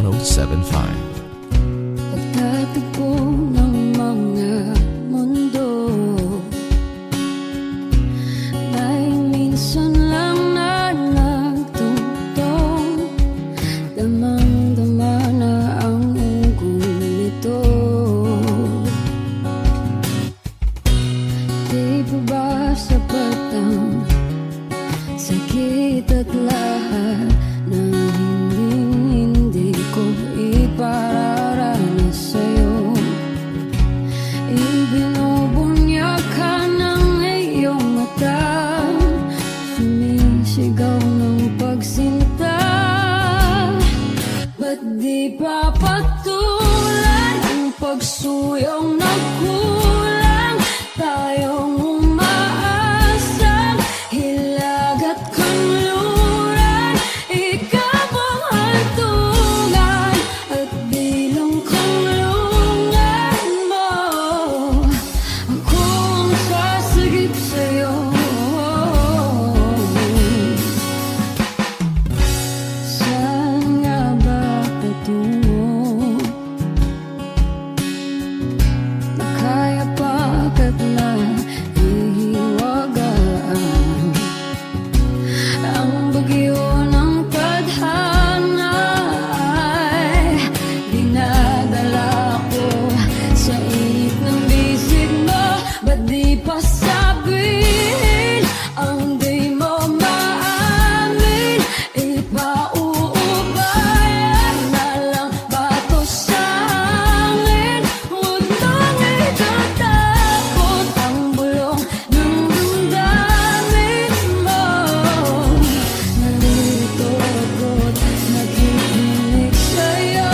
1075. Pagtatagpo ng mga mundo, may minsan lang na nagtutong, damang-dama na ang unggoy nito. Di pa ba sapat ang sakit at lahat ng hindi ko ipararanas sa'yo? Ibinubunyag ka ng iyong mata, sumisigaw ng pagsinta. Ba't di pa patulan ang pagsuyong na kulang? Tayong umaasang hilag at kanluran, ikaw ang hantungan at bilang kanlungan mo. Ako ang sasagip sa'yo. Saan nga ba patungo? Nakaya pagkat na ihiwagaan ang bagyo ng tadhana ay dinadala ko sa init ng bisig mo. Ba't di pa sabihin ang di mo maamin? Ipauubayan na lang ba to sa hangin? Huwag nang itatakot ang bulong ng damdamin mo. Nalilito ako't nakikinig sa'yo.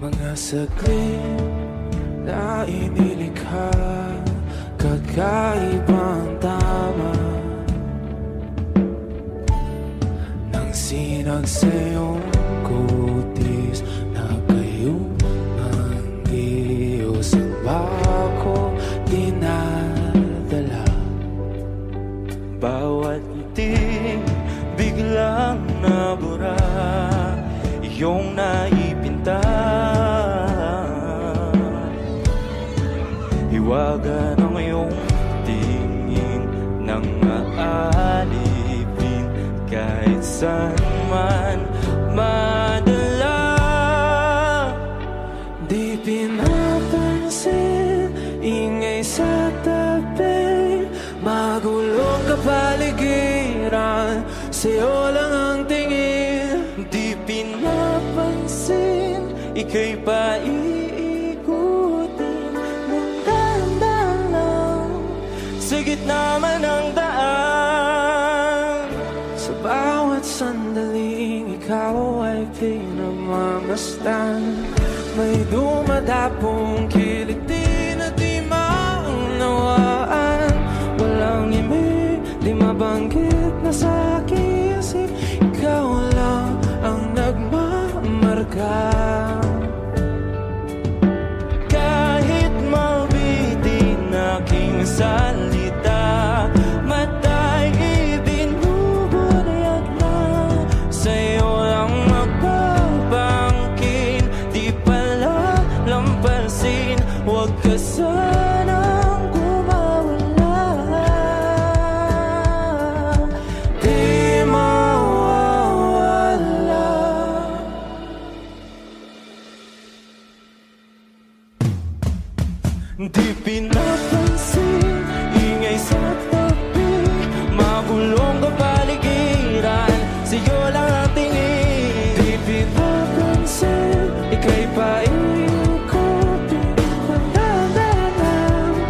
Mga saglit na inilikha, kakaibang tama nang sinag sa iyong kutis na kayong Diyos ang bako dinadala. Bawat ngiti biglang nabura, iyong naipinta. Hiwaga ng iyong tingin nang aalipin kahit saan man madala. Di pinapansin, ingay sa tabi, magulong kapaligiran, sa'yo lang ang tingin. Di pinapansin, ika'y paiikutin ng dahan-dahan lang sa gitna man ng daan. Sa bawat sandaling ikaw ay pinagmamasdan, may dumadapong kilig di na di maunawaan. Walang imig, di mabanggit na sa aking isip, ikaw lang ang nagmamarka. Kahit mabitin aking salita, mata'y ibinubunayag na, sa'yo lang magbabangkin. Di pala lampasin, huwag ka sanang gumawala. Di mawawala. Di pinapansin, ingay sa tabi, magulong kapaligiran, sa'yo lang ang tingin. Di pinapansin, ika'y paiikutin ng dahan-dahan,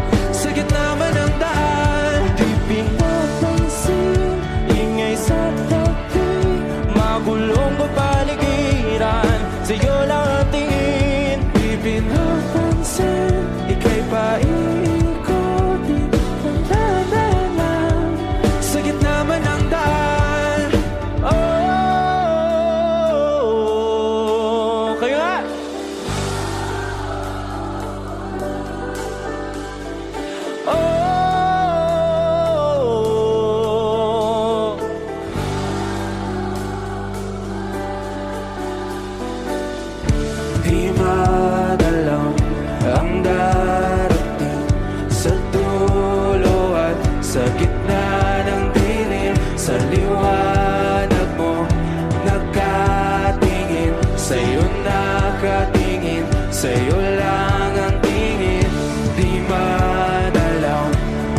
sa'yo lang ang tingin. Di madalaw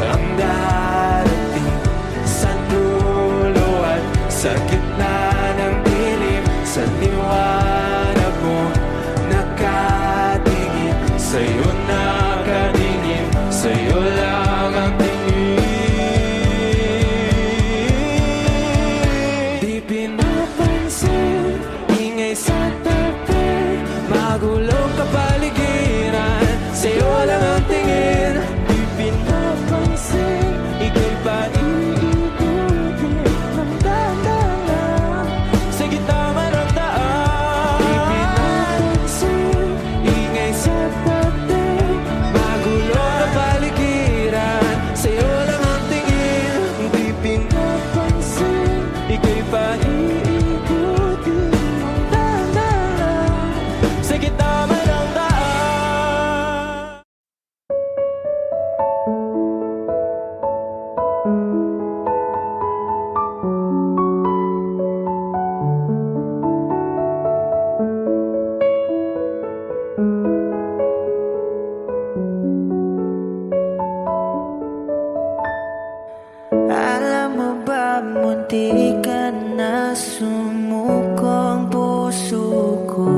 ang darating sa dulo at sa gitna ng dilim. Sa liwanag mo nakatingin, sa'yo nakatingin, sa'yo lang ang tingin. Di pinapansin, ingay sa tabi, magulong kapaligiran, sa'yo lang ang tingin. Di pinapansin, ika'y pa iikutin ng dahan-dahan sa gitna man ng daan. Di pinapansin, ingay sa tabi, magulong kapaligiran, sa'yo lang ang tingin. Di pinapansin, ika'y pa iikutin ng dahan-dahan sa gitna man ng daan. Alam mo ba, munti ka na sumuko ang puso ko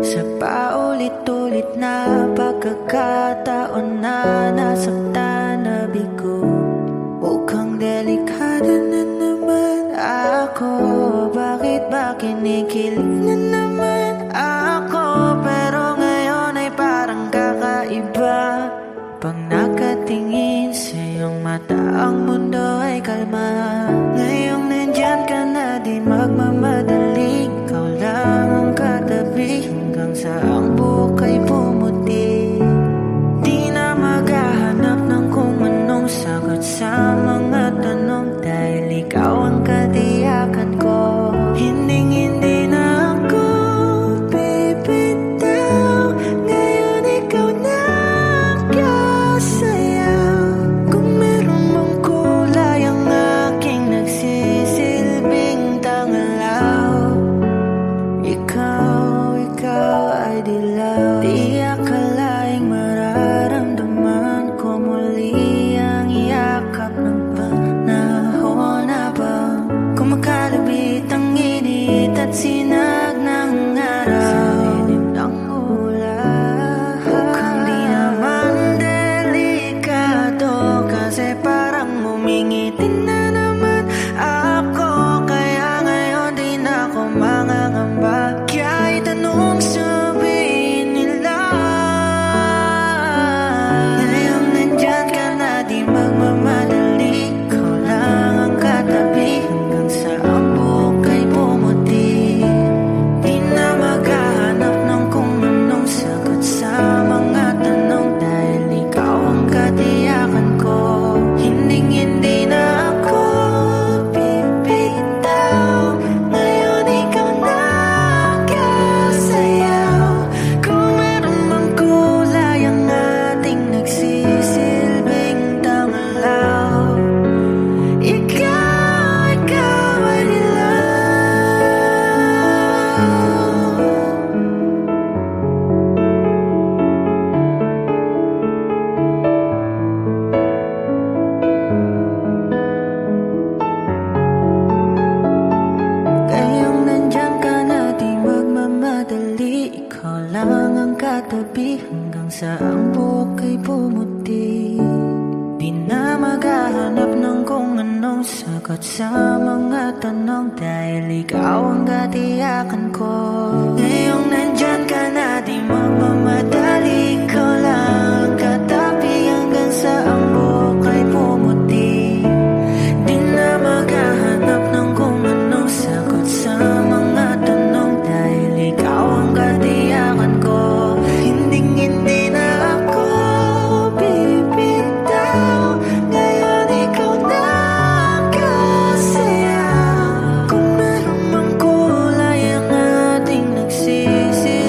sa paulit-ulit na pagkakataon na nasaktan na bigo. Mukhang delikado na naman ako, bakit ba kinikilig na naman ako? Pero ngayon ay parang kakaiba. Pag nakatingin sa iyong mata, ang mundo ay kalma. Ngayong nandyan ka na, di magmamadali. Ikaw lang ang katabi hanggang sa ang buhok ay pumuti. Di na maghahanap ng kung anong sagot sa mga tanong, dahil ikaw ang katiyakan ko. Hinding-hindi na ako bibitaw. Ngayon ikaw na sayaw. Kung meron mang kulay ang aking nagsisilbing tangalaw, ikaw ay dilaw. Di akalaing mararamdaman ko muli ang yakap ng panahon habang kumakalabit ang init at sinag ng araw sa lilim ng ulan. Mukhang di naman delikado, kasi parang humingitin na naman ako. Kaya ngayon di na ako mangangamba, kahit anong sabihin nila. Ngayong nandyan ka na, di magmamadali. Ikaw lang ang katabi hanggang sa ang buhok ay pumuti. Di na maghahanap ng kung anong sagot sa mga tanong, dahil ikaw ang katiyakan ko. Hinding-hindi na ako bibitaw. Ngayon ikaw na kasayaw. Kung meron mang kulay ang ating nagsisilbing tangalaw, ikaw ay dilaw. Ngayong nandyan ka na, di magmamadali. Ikaw lang ang katabi hanggang sa ang buhok ay pumuti. Di na maghahanap ng kung anong sagot sa mga tanong, dahil ikaw ang katiyakan ko. Ngayong nandyan ka na, di magmamadali. Ikaw lang ang katabi hanggang sa ang buhok ay pumuti. Di na maghahanap ng kung anong sagot sa mga tanong, dahil ikaw ang katiyakan ko. Hinding-hindi na ako bibitaw. Ngayon ikaw na kasayaw. Kung meron mang kulay ang ating nagsisisi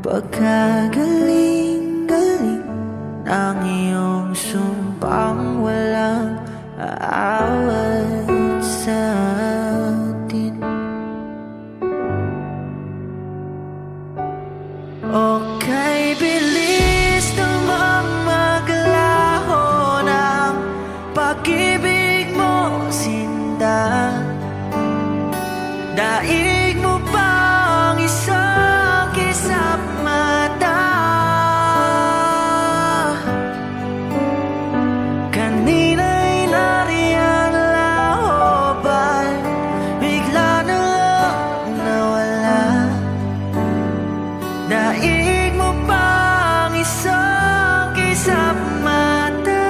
Pagkagaling-galing ng iyong sumpang walang aawat sa atin. Okay, bilis namang maglaho ng pag-ibig mo, sinta. Daig mo pang isang kisap mata. Kanina'y nariyan laho, ba't bigla na lang nawala? Daig mo pang isang kisap mata.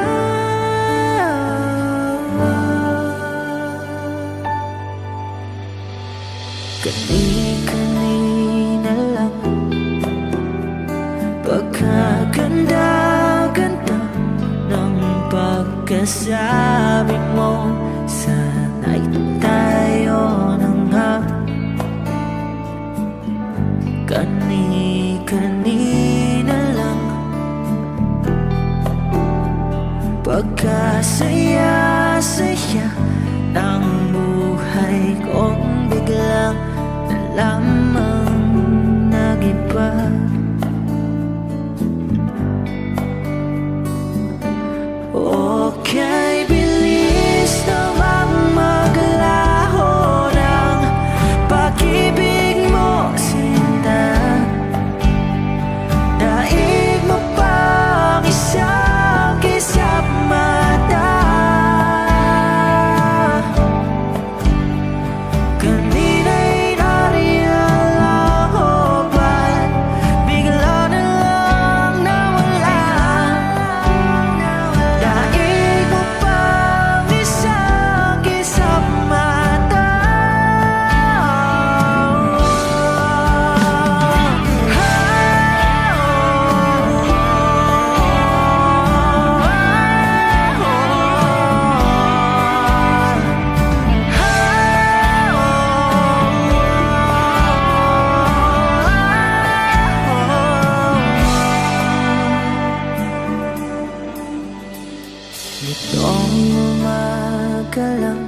Kani-kanina lang pagkaganda-ganda ng pagkasabi mo. Sana'y tayo na nga. Kani-kanina lang pagkasaya-saya ng buhay kong biglang lamang nag-iba. Okay, bilis namang maglaho ng pag-ibig mo, sinta. Daig mo pang isang kisap mata. Nitong umaga lang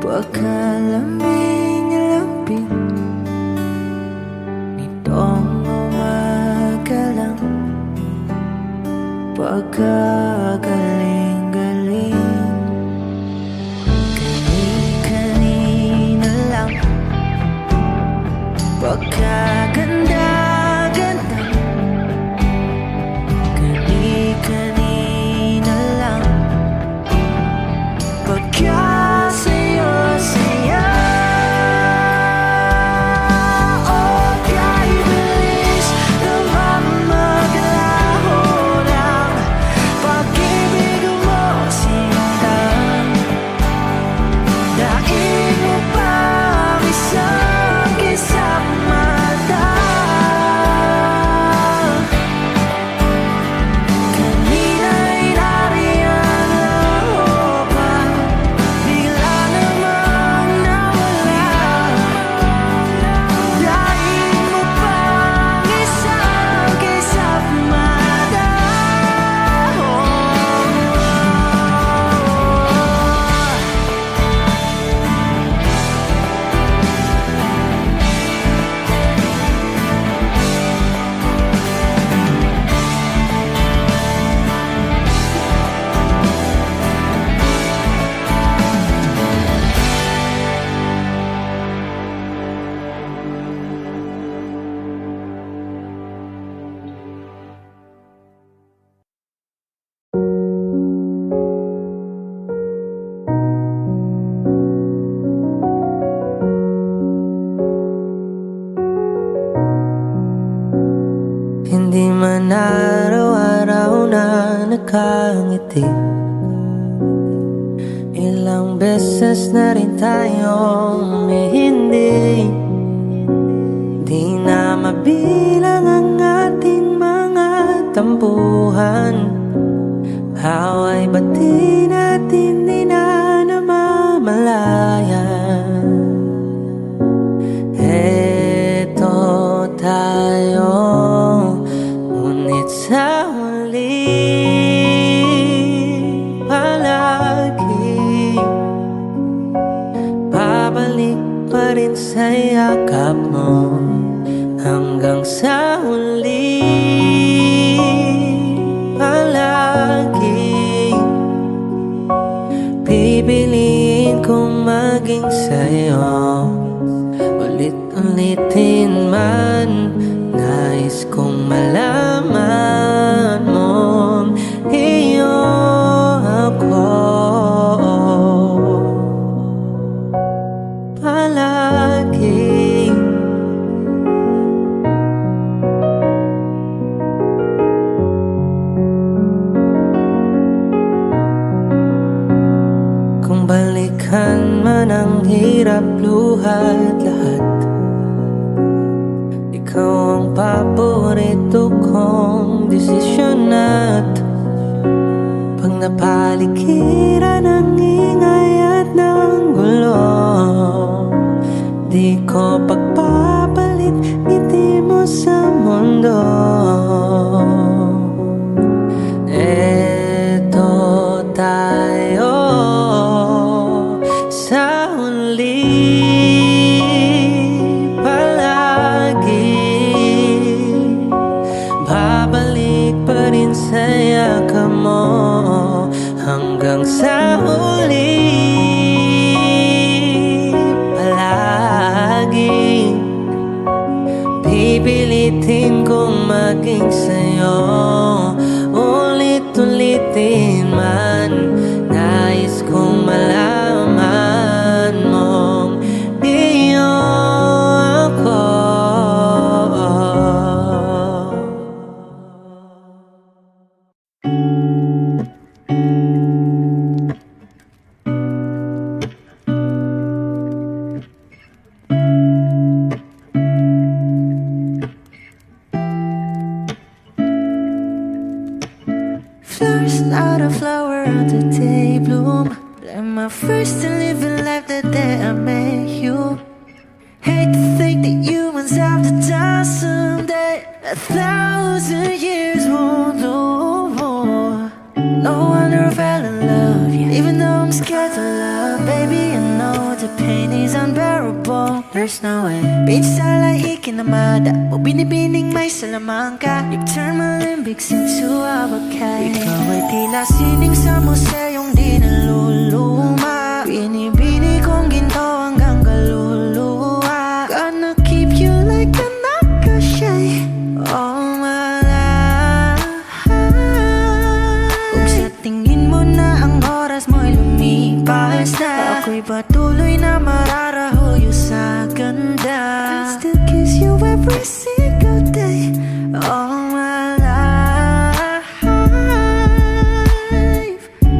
pagkalambing-lambing. Nitong umaga lang pagkagaling-galing. Kani-kanina lang pagkaganda-ganda. Kani-kanina lang pagkasaya-saya. Oh, kahit bilis naman maglaho ng pag-ibig mo, sinta. Daig mo pang isang kisap mata. Kanina'y nariyan laho, ba't bigla namang nawala? Daig mo pang isang kisap mata. Hindi man araw-araw na nakangiti, ilang beses na rin tayong hindi. Di na mabilang ang ating mga tampuhan. Away bati natin di na namamalayan. Eto tayo, ngunit sa huli palagi babalik pa rin sa yakap mo. Hanggang sa huli palagi pipiliin kong maging sa'yo. Ulit-ulitin man, nais kong malaman mong iyo ako palagi. Kung balikan man ang hirap, luha't lahat, ikaw ang paborito kong desisyon. At pag napaligiran ng ingay at ng gulo, di ko pagpapalit ngiti mo sa mundo. Eto tayo sa huli palagi, babalik pa rin sa yakap mo. Hanggang sa huli palagi pipilitin kong maging sa'yo. Ulit-ulitin man, nais kong malaman mong iyo ako. Flowers, not a flower on the day bloom. Like my first to live a life the day I met you. Hate to think that humans have to die someday. 1,000 years won't do more. No wonder I fell in love, yeah. Even though I'm scared to love, baby, I know the pain is unbearable. There's no way Pinsala ikinamada o binibining may salamangka. You turn my limbics into abakay. Ikaw ay tila sining sa museyong di naluluma. Binibini kong ginto hanggang kaluluwa. Gonna keep you like a nakashay all my life. Kung sa tingin mo na ang oras mo'y lumipas na, ako'y patuloy na mararahuyo sa ganda. I still kiss you every single day all my life.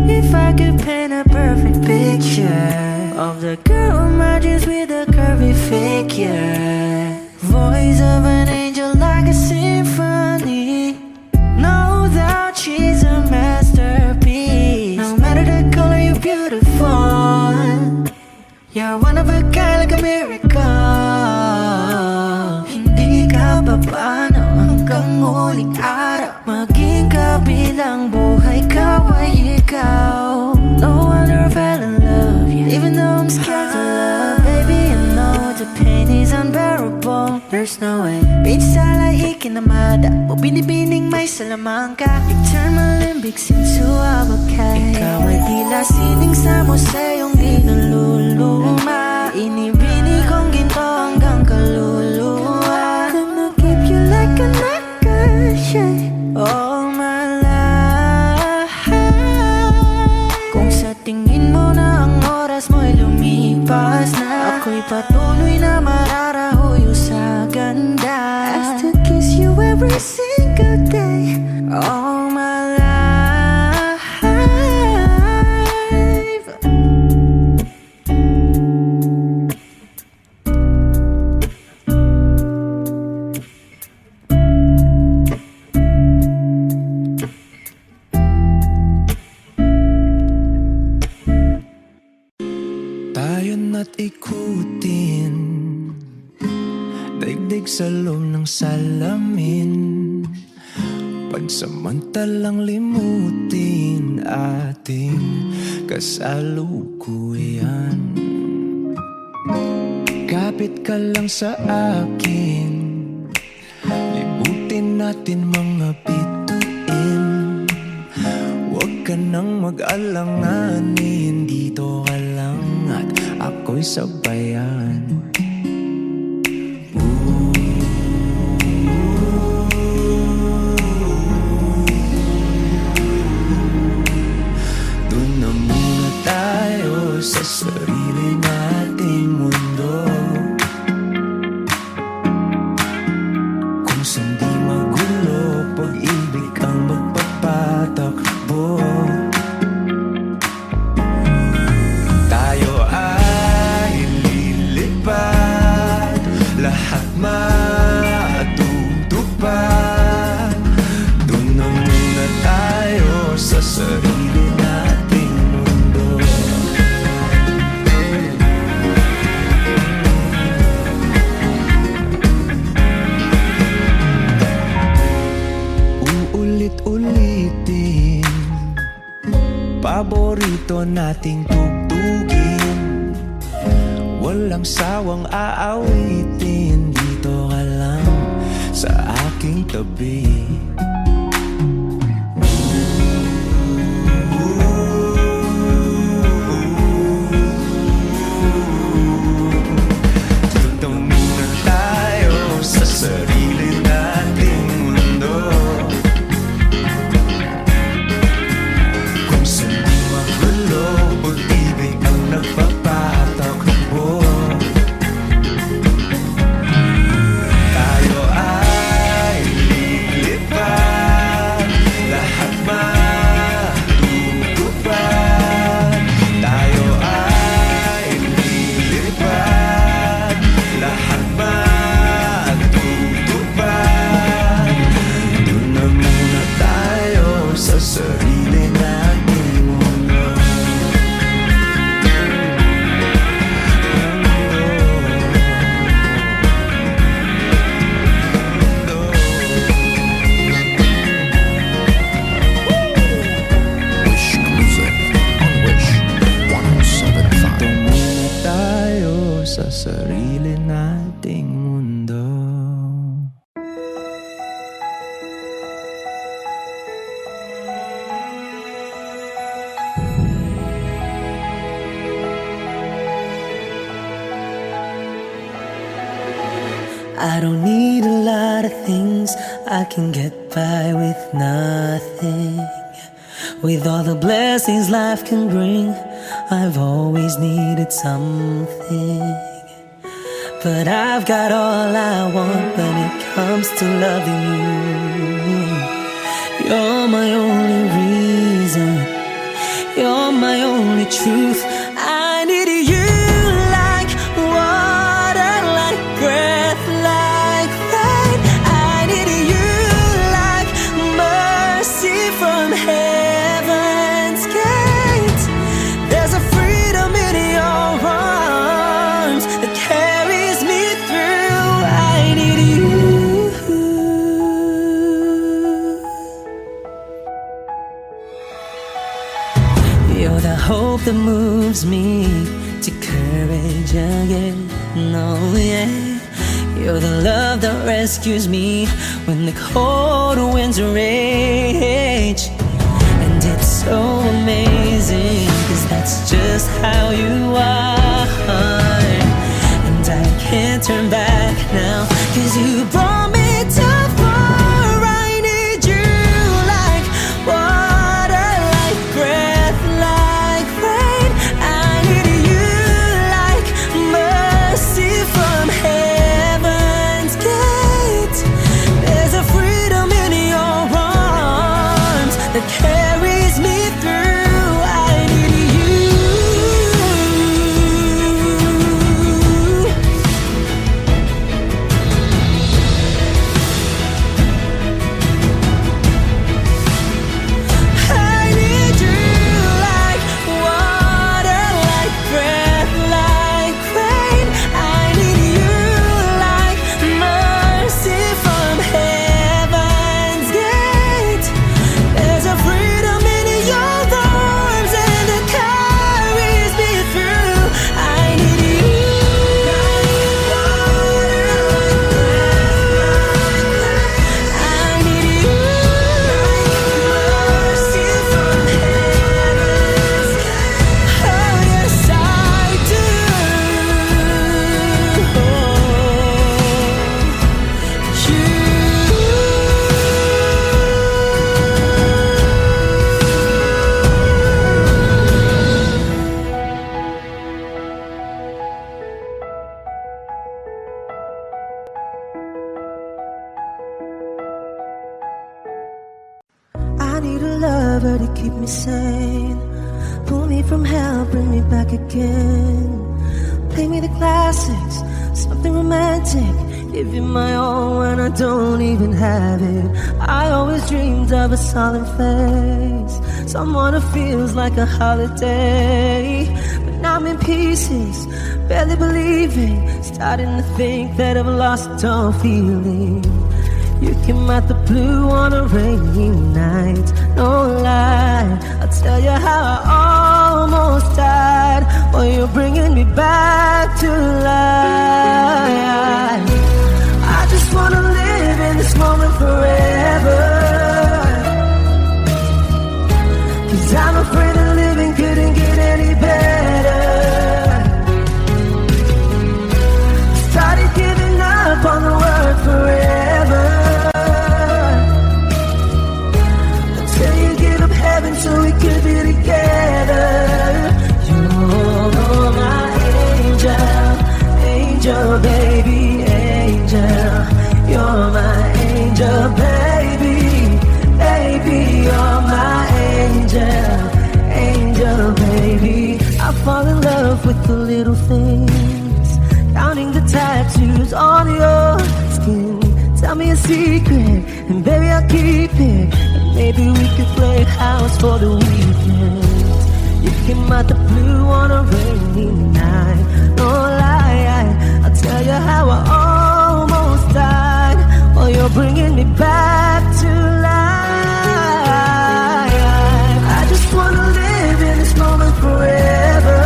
If I could paint a perfect picture of the girl in my dreams with a curvy figure, voice of an angel like a symphony, no doubt she's a masterpiece. No matter the color, you're beautiful. You're one of a kind, like a miracle. Hindi ka pa paano hanggang huling araw, maging kabilang buhay ka ay ikaw. No wonder I fell in love, yeah. Even though I'm scared to love, baby, I know the pain is unbearable. There's no way Pinsala ikinamada o binibining may salamangka. You turn my limbics into abakay. Ikaw ay tila sining sa museyong di naluluma. Inibini kong ginto hanggang kaluluwa. Gonna keep you like a nakashay all my life. Kung sa tingin mo na ang oras mo'y lumipas na, ako'y patuloy na mararahuyo sa ganda. I still kiss you every single day all my life. daigdig sa loob ng salamin, pansamantalang limutin ating kasalukuyan. Kapit ka lang sa akin, libutin natin mga bituin. Huwag ka nang mag-alanganin, dito ka lang at ako'y sabayan. Doon na muna tayo sa sarili nating mundo, kung saan di magulo, pag-ibig ang magpapatakbo. Tayo ay lilipad, lahat matutupad. Doon na muna tayo sa sarili nating mundo. Uulit-ulitin, paborito nating tugtugin, walang sawang aawitin, dito ka lang sa aking tabi. Dito muna tayo sa sarili nating mundo, kung saan di magulo, pag-ibig ang nagpapatakbo. Tayo ay lilipad, lahat matutupad. Tayo ay lilipad, lahat matutupad. Doon na muna tayo sa sarili nating mundo. Wish Music on Wish 107.5. Dito muna tayo sa sarili nating mundo. I don't need a lot of things, I can get by with nothing. With all the blessings life can bring, I've always needed something. But I've got all I want when it comes to loving you. You're my only reason, you're my only truth. I need you like water, like breath, like rain. I need you like mercy from heaven's gate. There's a freedom in your arms that carries me through. I need you. You're the hope that moves me to courage again. No, yeah. You're the love that rescues me when the cold winds rage. And it's so amazing, 'cause that's just how you are. And I can't turn back now, 'cause you brought me too far. I need you like water, like breath, like rain. I need you like mercy from heaven's gate. There's a freedom in your arms that carries me through. I need you. lover to keep me sane. Pull me from hell, bring me back again. Play me the classics, something romantic. Give you my all when I don't even have it. I always dreamed of a solemn face, someone who feels like a holiday. But now I'm in pieces, barely believing, starting to think that I've lost all feeling. You came out the blue on a rainy night, no lie, I'll tell you how I almost died. Oh, you're bringing me back to life. I just wanna live in this moment forever, 'cause I'm afraid that living couldn't get any better. Started giving up on the word forever, until you give up heaven so we could be together. You're my angel, angel baby, angel. You're my angel baby, baby. You're my angel, angel baby. I fall in love with the little things, counting the tattoos on your skin. Tell me a secret, and baby I'll keep it. And maybe we could play house for the weekend. You came out the blue on a rainy night, no lie, I'll tell you how I almost died. Oh, you're bringing me back to life. I just wanna live in this moment forever,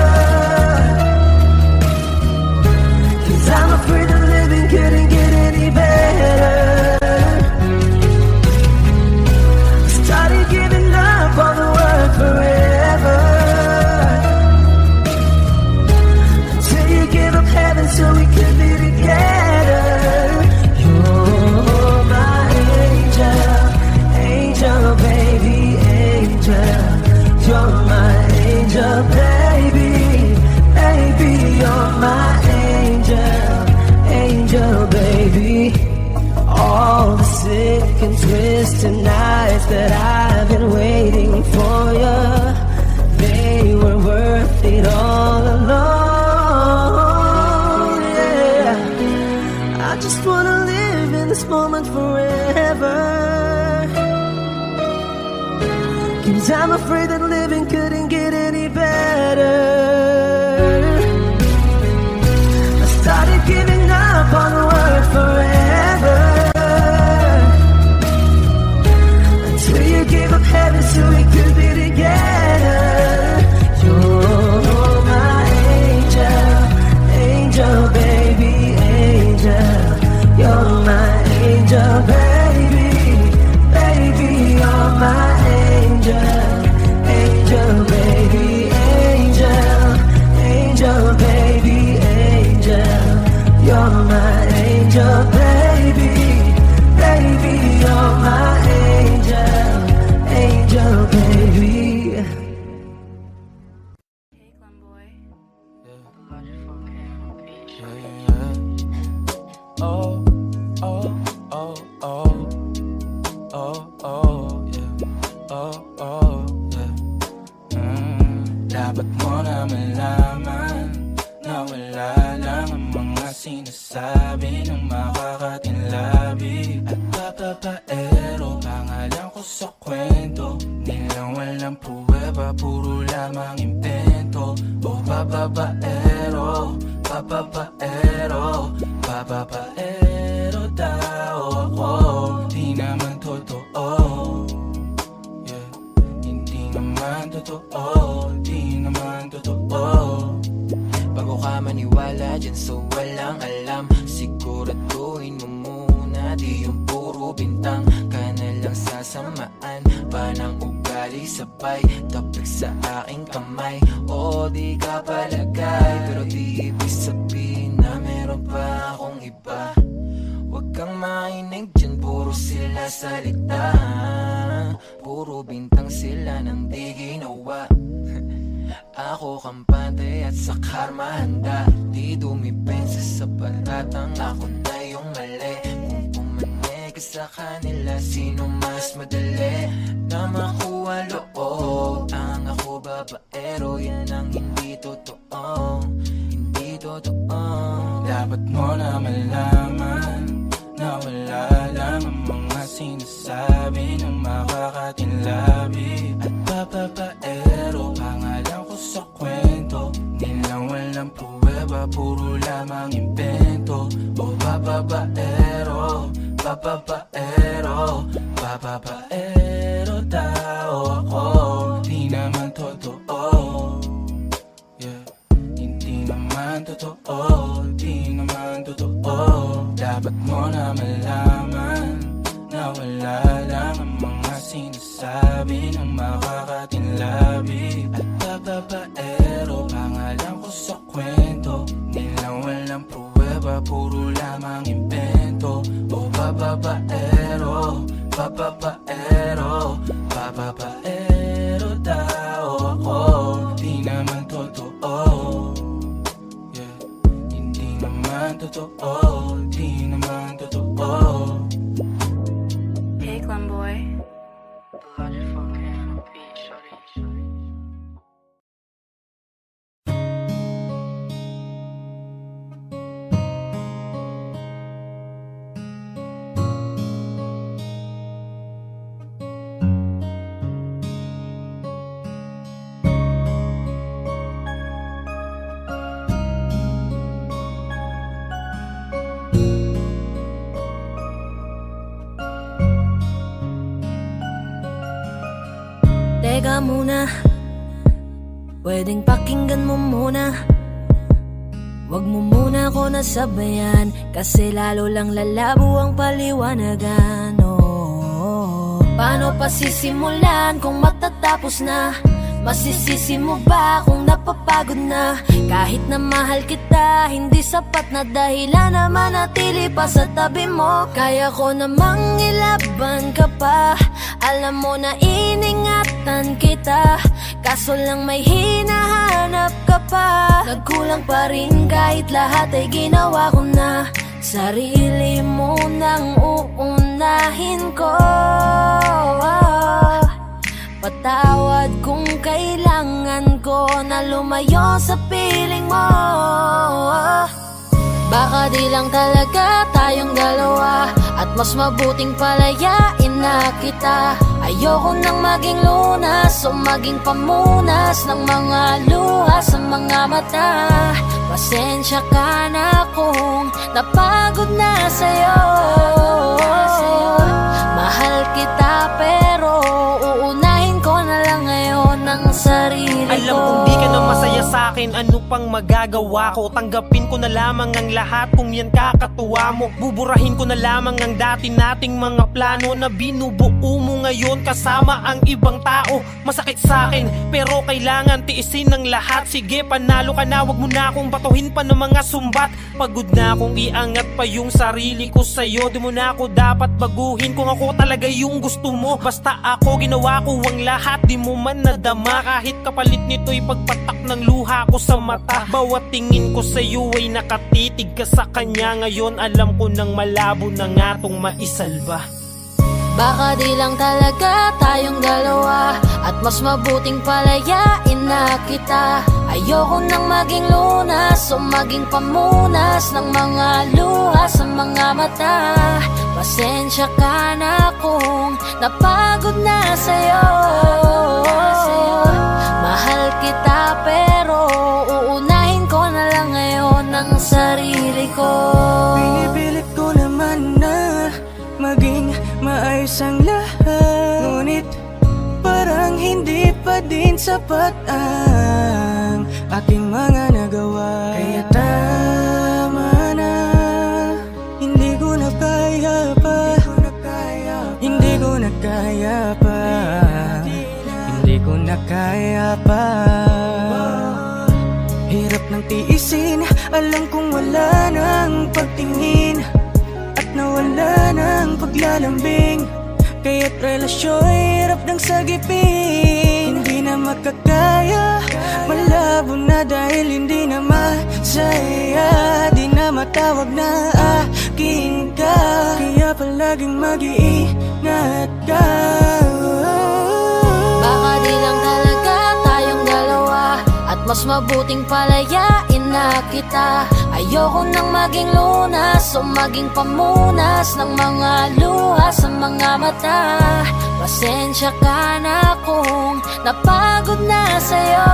'cause I'm afraid that living couldn't get any better. Started giving up on the word forever, until you give up heaven so we could be together. You're my angel, angel baby, angel. You're my angel baby, baby. You're my angel, angel baby. All the sick and twisted nights that I've been waiting for you, they were worth it all alone. Yeah, I just wanna live in this moment forever, 'cause I'm afraid that living couldn't get any better. I started giving up on the word forever, until you gave up heaven so we could be together. You're my angel, angel baby, angel. You're my angel baby, baby. You're my angel, angel baby, angel. Angel baby, angel. You're my angel baby, baby. You're my angel, angel baby. Hey, Clem boy. Oh, oh, oh, oh, oh, oh, yeah. Oh, oh, yeah. Dapat mo na malaman na wala lang ang mga sinasabi ng makakatinlabi. At papapaero, pangalan ko sa kwento, nilang walang pruweba, puro lamang impento. Oh, papapaero, papapaero, papapaero daw ako. Di naman totoo, yeah. Hindi naman totoo, di naman totoo. Bago ka maniwala dyan so walang alam, siguraduhin mo muna di yung puro bintang. Ka na lang sasamaan pa ng ugali sabay, tapik sa aking kamay. O di ka palagay, pero di ibig sabihin na meron pa akong iba. Huwag kang mainig dyan, puro sila salita, puro bintang sila nang di ginawa. Ako kampante at sa karma handa, di dumipensa sa patatang ako na yung mali. Kung pumanig ka sa kanila, tila sino mas madali na makuha loob. Ang ako babaero, yan ang hindi totoo, hindi totoo. Dapat mo na malaman na wala lang ang mga sinasabi ng makakatinlabi at papapaero. Pangalan ko sa kwento, nilang walang pruweba, puro lamang invento. O papapaero, papapaero, papapaero tao ako, di naman totoo. Yeah. Hindi naman totoo, di naman totoo. Dapat mo na malaman na wala lang ang mga sinasabi ng makakatinlabi at papapaero. Pangalan ko sa kwento, nilang walang pruweba, puro lamang invento. O papapaero, papapaero, papapaero tao ako, di naman totoo. Yeah. Hindi naman totoo, di naman totoo. Hey, Clem boy. Teka muna, pwedeng pakinggan mo muna. Wag mo muna ako nasabayan, kasi lalo lang lalabo ang paliwanagan. Oh, paano pa sisimulan kung matatapos na? Masisisi mo ba kung napapagod na? Kahit na mahal kita, hindi sapat na dahilan na manatili pa sa tabi mo. Kaya ko namang ilaban ka pa, alam mo na iningatan kita, kaso lang may hinahanap ka pa. Nagkulang pa rin kahit lahat ay ginawa ko na. Sarili mo nang uunahin ko. Patawad kung kailangan ko na lumayo sa piling mo. Baka di lang talaga tayong dalawa, at mas mabuting palayain na kita. Ayoko nang maging lunas o maging pamunas ng mga luha sa mga mata. Pasensya ka na kung napagod na sa'yo. Mahal kita pero uunahin ko na lang ngayon ang sarili ko. Alam kong di ka na masaya sa'kin, ano pang magagawa ko? Tanggapin ko na lamang ang lahat kung yan kakatuwa mo. Buburahin ko na lamang ang dati nating mga plano na binubuo mo ngayon kasama ang ibang tao. Masakit sa'kin pero kailangan tiisin ng lahat. Sige, panalo ka na, wag mo na akong batuhin pa ng mga sumbat. Pagod na akong iangat pa yung sarili ko sa'yo. Di mo na ako dapat baguhin kung ako talaga yung gusto mo. Basta ako ginawa ko ang lahat, di mo man nadama. Kahit kapalit nito'y pagpatak ng luha ko sa mata. Bawat tingin ko sa'yo ay nakatitig ka sa kanya. Ngayon alam ko nang malabo na nga tong maisalba. Baka di lang talaga tayong dalawa, at mas mabuting palayain na kita. Ayoko nang maging lunas o maging pamunas ng mga luha sa mga mata. Pasensya ka na kung napagod na sa'yo. Mahal kita pero uunahin ko na lang ngayon ang sarili ko. Pinipilit ko naman na maging maayos ang lahat, ngunit parang hindi pa din sapat ang aking mga nagawa. Kaya tama na, hindi ko na kaya pa, hindi ko na kaya pa, hindi ko na kaya pa. Hirap ng tiisin, alam kong wala nang pagtingin at nawala ng paglalambing. Kaya't relasyo'y hirap ng sagipin. Hindi na makakaya, malabo na dahil hindi na masaya. Di na matawag na akin ka, kaya palaging mag-iingat ingat ka. Baka di lang talaga tayong dalawa, at mas mabuting palayain na kita. Ayoko nang maging lunas o maging pamunas ng mga luha sa mga mata. Pasensya ka na kung napagod na sa'yo.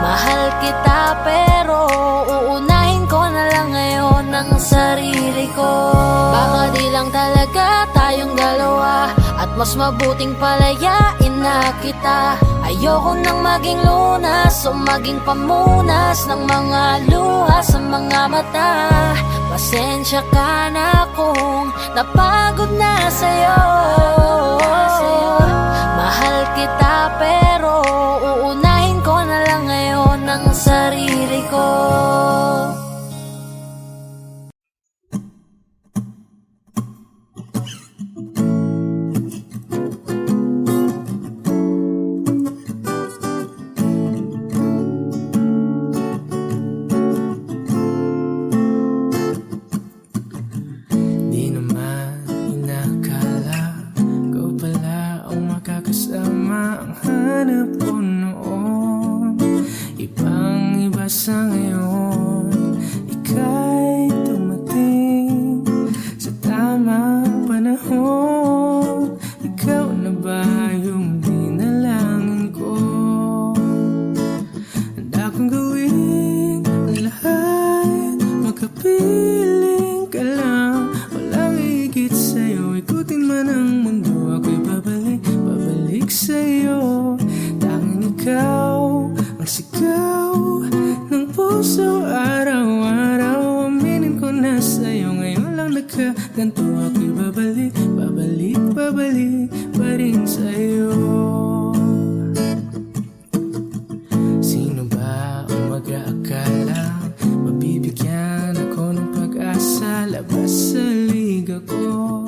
Mahal kita pero uunahin ko na lang ngayon ang sarili ko. Baka di lang talaga tayong dalawa, at mas mabuting palayain na kita. Ayoko nang maging lunas o maging pamunas ng mga luha sa mga mata. Pasensya ka na kung napagod na sa'yo. Mahal kita pero uunahin ko na lang ngayon ang sarili ko. Di naman inakala ikaw pala ang makakasama ang hanap ko noon. Ibang iba sa ngayon, ika'y dumating sa tamang panahon. Ikaw na ba yung dinalangin ko? Handa kong gawin ang lahat, makapiling ka lang. Walang higit sa'yo, ikutin man ang mundo, ako'y babalik sa'yo. Tanging ikaw ang sigaw ng puso araw-araw. Aminin ko na sa'yo, ngayon lang nagkaganto, ako'y babalik pa rin sa'yo. Sino ba ang mag-aakala mabibigyan ako ng pag-asa? Labas sa liga ko,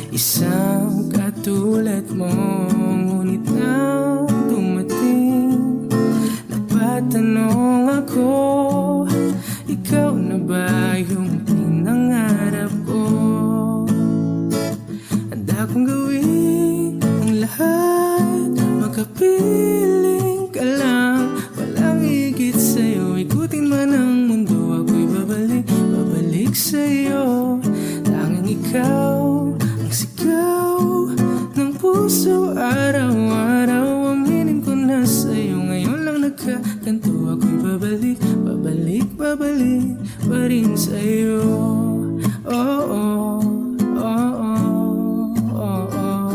isang katulad mo. Ngunit nang dumating, napatanong ako, ikaw na ba yung pinangarap ko? Handa kong gawin ang lahat, makapiling ka lang. Walang higit sa'yo, ikutin man ang mundo, ako'y babalik sa'yo. Tanging ikaw ang sigaw ng puso araw-araw. Aminin ko na sa'yo, ngayon lang nagkaganto, ako'y babalik pa rin sa'yo. Oh, oh, oh, oh, oh, oh.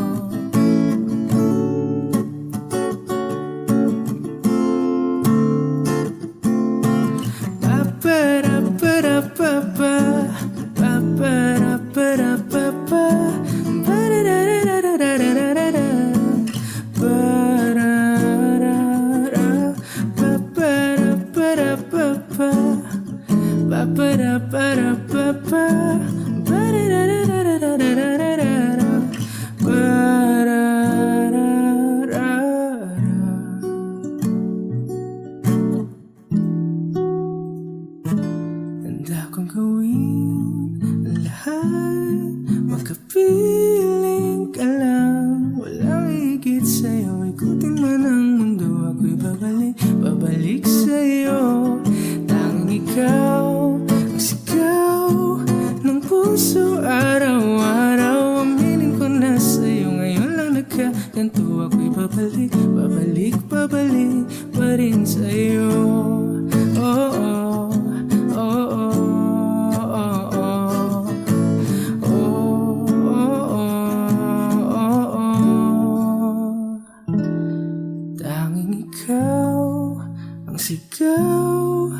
Handa kong gawin ang lahat, makapiling ka lang. Walang higit sa'yo, ikutin man ang mundo, ako'y babalik sa'yo. Tanging ikaw ang sigaw ng puso araw-araw. Aminin ko na sa'yo, ngayon lang nagkaganto, ako'y babalik pa rin sa'yo. Oh, oh, oh, oh, oh, oh. Oh, oh, oh, oh. Tanging ikaw ang sigaw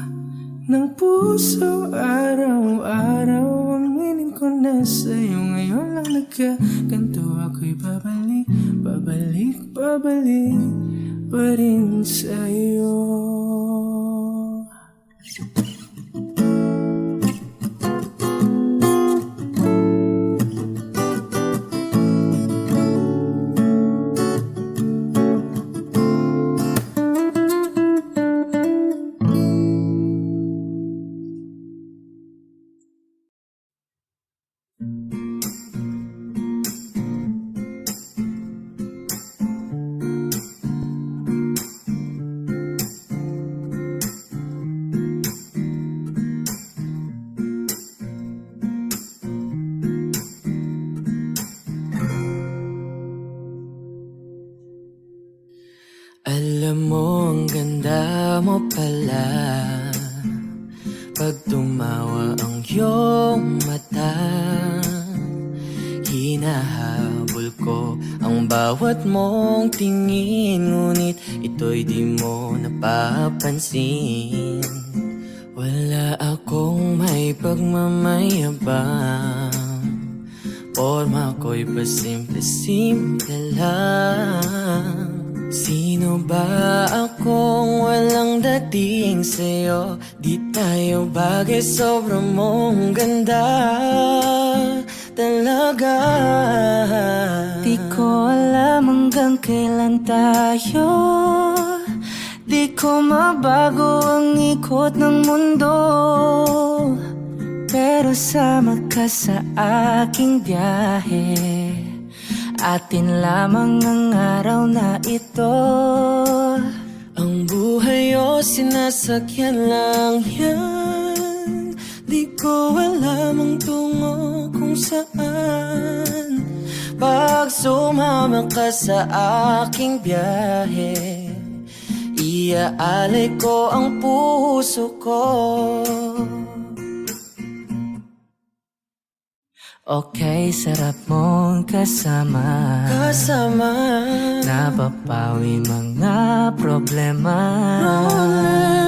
ng puso araw-araw. Aminin ko na sa'yo, ngayon lang nagkaganto, ako'y babalik pa rin sa'yo. mo pala pag tumawa ang iyong mata. Hinahabol ko ang bawat mong tingin, ngunit ito'y di mo napapansin. Wala akong may pagmamayabang, forma ko'y pasimple-simple lang. Sino ba akong walang dating sa'yo? Di tayo bagay, sobrang mong ganda talaga. Di ko alam hanggang kailan tayo, di ko mabago ang ikot ng mundo, pero sama ka sa aking biyahe. Atin lamang ang araw na ito. Ang buhay o sinasakyan lang yan, di ko alam ang tungo kung saan. Pag sumama ka sa aking biyahe, iaalay ko ang puso ko. Okay, sarap mong kasama, napapawi mga problema.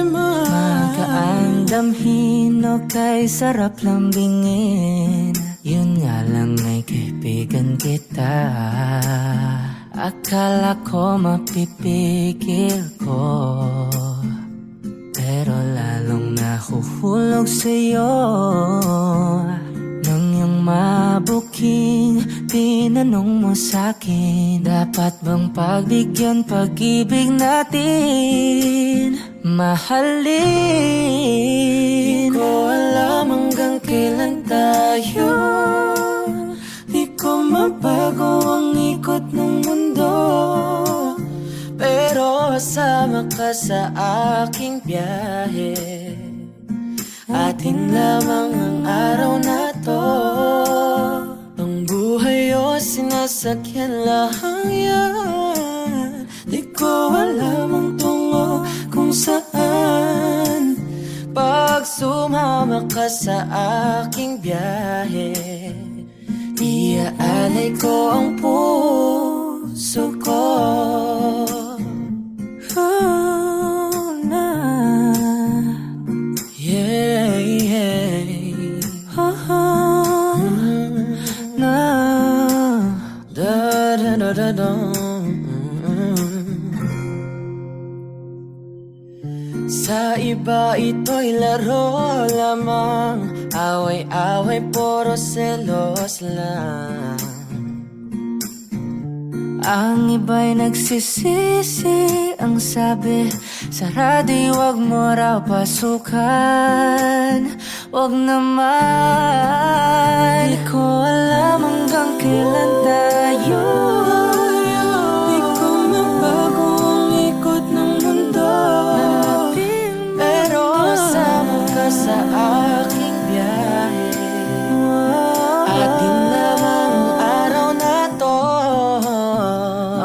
Magaan damhin, okay, sarap lambingin. Yun nga lang ay kaibigan kita. Akala ko mapipigil ko, pero lalong nahuhulog sa'yo. Nang yung mabuking tinanong mo sa'kin, dapat bang pagbigyan pag-ibig natin, mahalin? Di ko alam hanggang kailan tayo, di ko mabago ang ikot ng mundo, pero sama ka sa aking biyahe. Atin lamang ang araw na to. Ang buhay o sinasakyan lang yan, di ko alam ang tungo kung saan. Pag sumama ka sa aking biyahe, iaalay ko ang puso ko. Sa iba ito'y laro lamang, away-away puro selos lang. Ang iba'y nagsisisi, ang sabi sa radyo, wag mo raw pasukan. Wag naman, di ko alam hanggang kailan tayo, di ko mabago ang ikot ng mundo, pero sama ka sa aking biyahe. Atin lamang ang araw na to.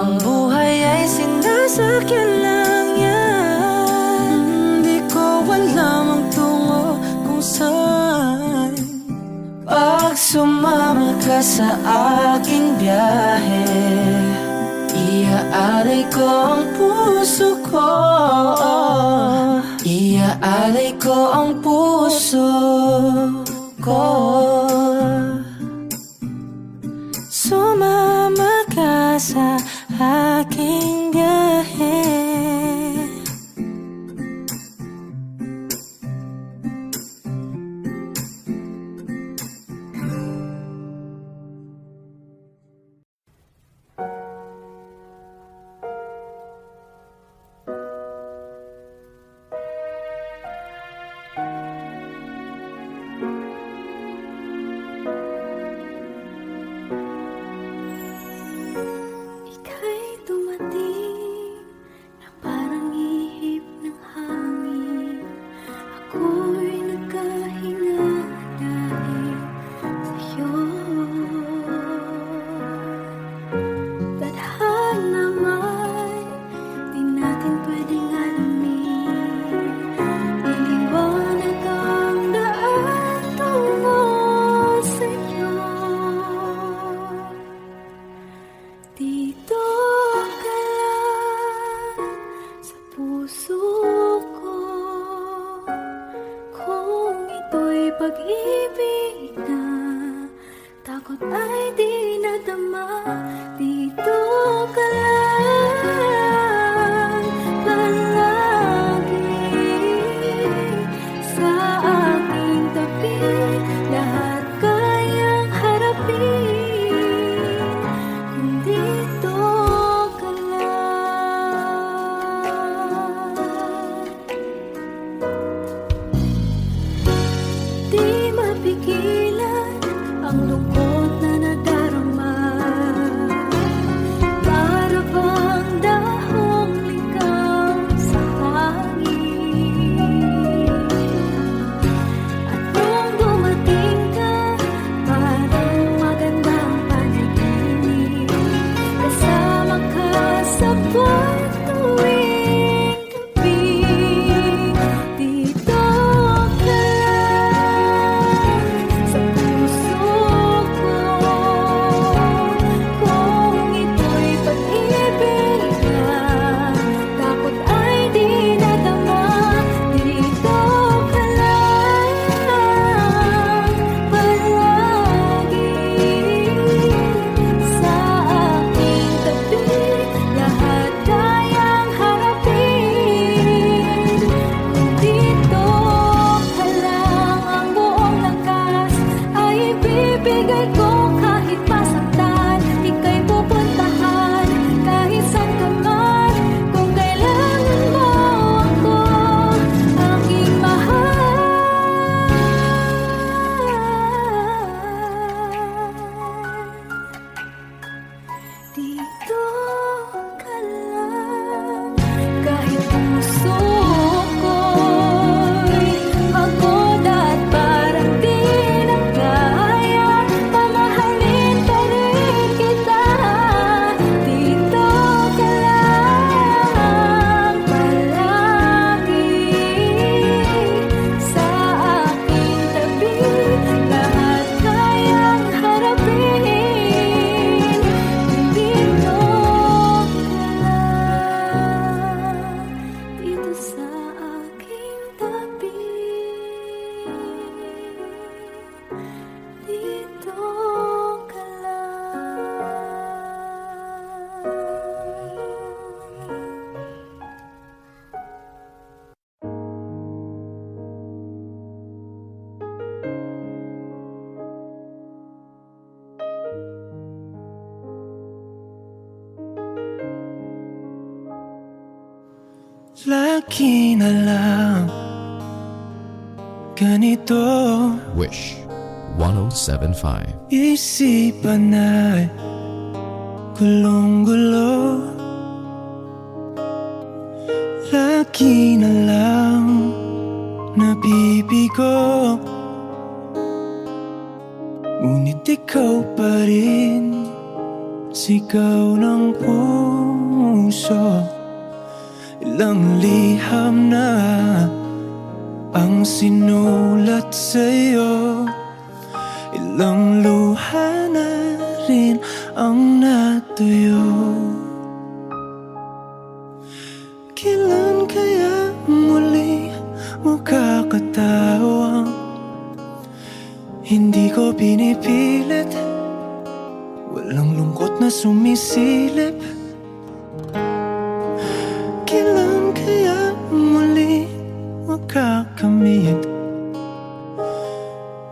ang buhay ay sinasakyan lang yan, di ko alam ang tungo kung saan. pag sumama ka sa aking biyahe, iaalay ko ang puso ko. Iaalay ko ang puso ko. Sumama ka sa aking biyahe. Lagi na lang ganito, Wish 1075. isipan ay gulong-gulo. Lagi na lang nabibigo, ngunit ikaw pa rin, sigaw ng puso. Ilang liham na ang sinulat sa'yo, ilang luha na rin ang natuyo. Kailan kaya muli makakatawang hindi ko pinipilit, walang lungkot na sumisilip. Kailan kaya muli makakamit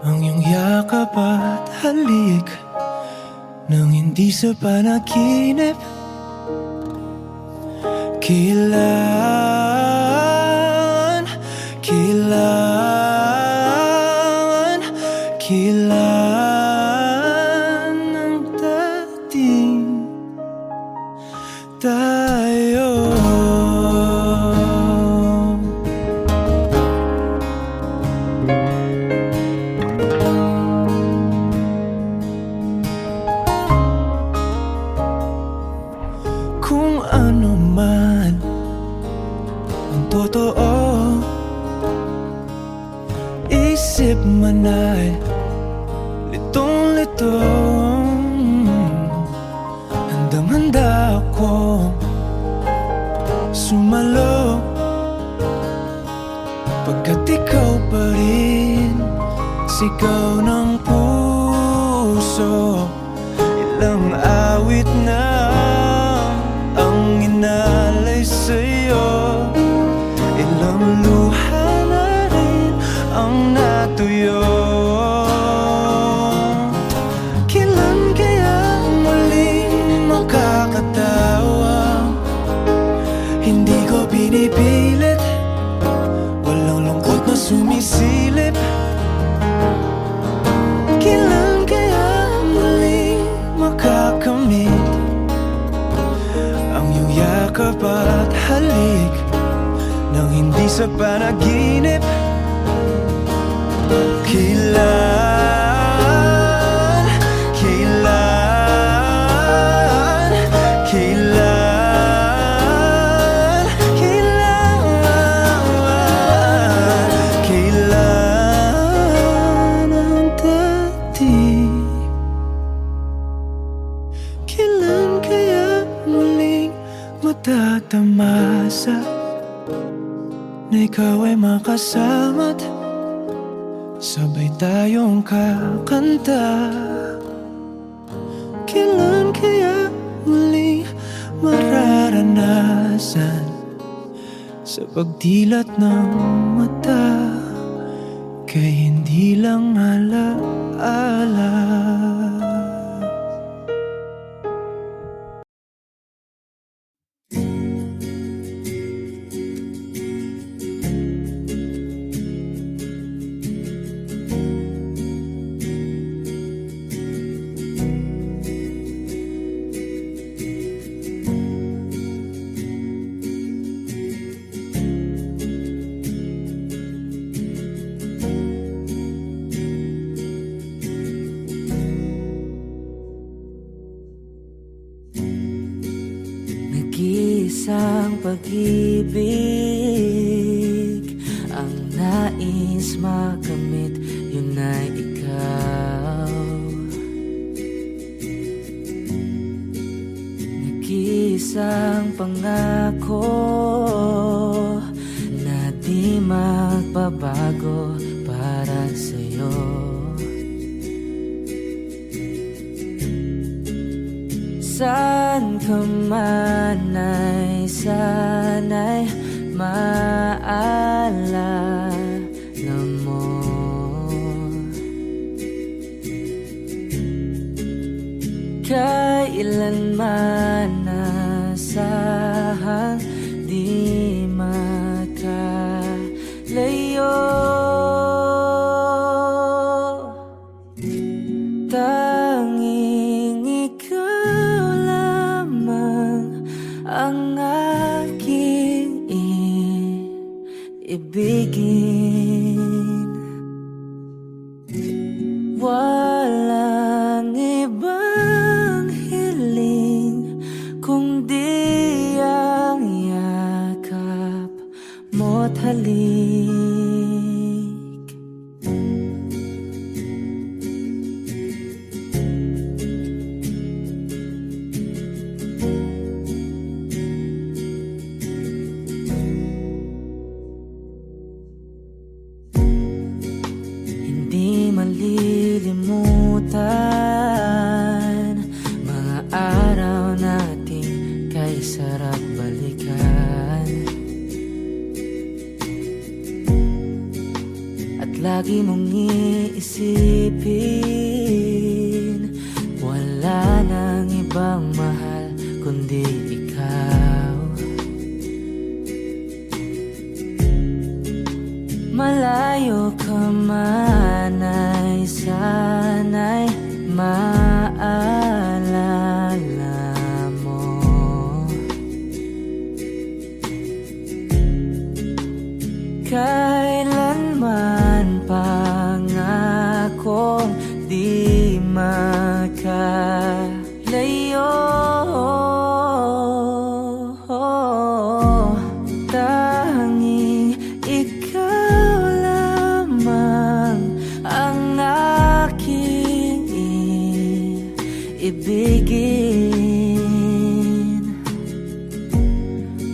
ang iyong yakap at halik nang hindi sa panaginip? Kailan, kailan, kailan ang dating tayo? Kung ano man ang totoo, isip man ay litong-lito. Handang-handa ako sumalo, pagkat ikaw pa rin, sigaw ng puso. Ilang awit na ang inalay sa'yo, ilang luha na rin ang natuyo. Kailan kaya muling makakatawa, hindi ko pinipilit, walang lungkot na sumisilip. Kailan kaya muling makakamit ang iyong yakap at halik nang hindi sa panaginip? Kailan, kailan, kailan, kailan, kailan ang dating? Kailan kaya muling matatamasa na ikaw ay makasama't sabay tayong kakanta? Kailan kaya muling mararanasan sa pagdilat ng mata kay hindi lang alaala? Nag-iisang pag-ibig ang nais makamit, yun ay ikaw. Nag-iisang pangako na di magbabago para sa'yo. Saan ka man ay sana'y maalala mo. Kailanman nasahang di man Tanging ikaw lamang ang aking ibigin. Walang ibang hiling kundi ang yakap mo't halik. Hindi malilimutan mga araw nating kay sarap balikan. At lagi mong iisipin, wala nang ibang mahal kundi ikaw. Malayo ka man ay sana'y maalala mo. Kailanman pangakong di makalayo. Tanging ikaw lamang ang aking ibigin.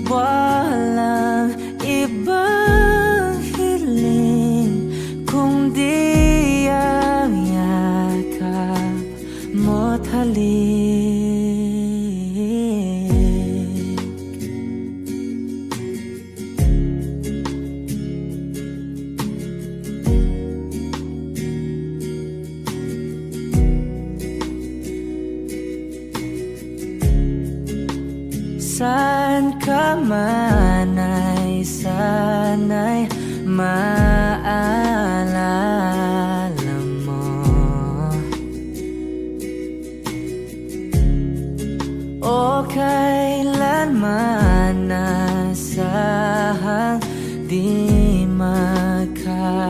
Walang ibang hiling kundi ang yakap mo't halik. Saan ka man ay sana'y maalala mo. O kailanman nasahang di makalayo.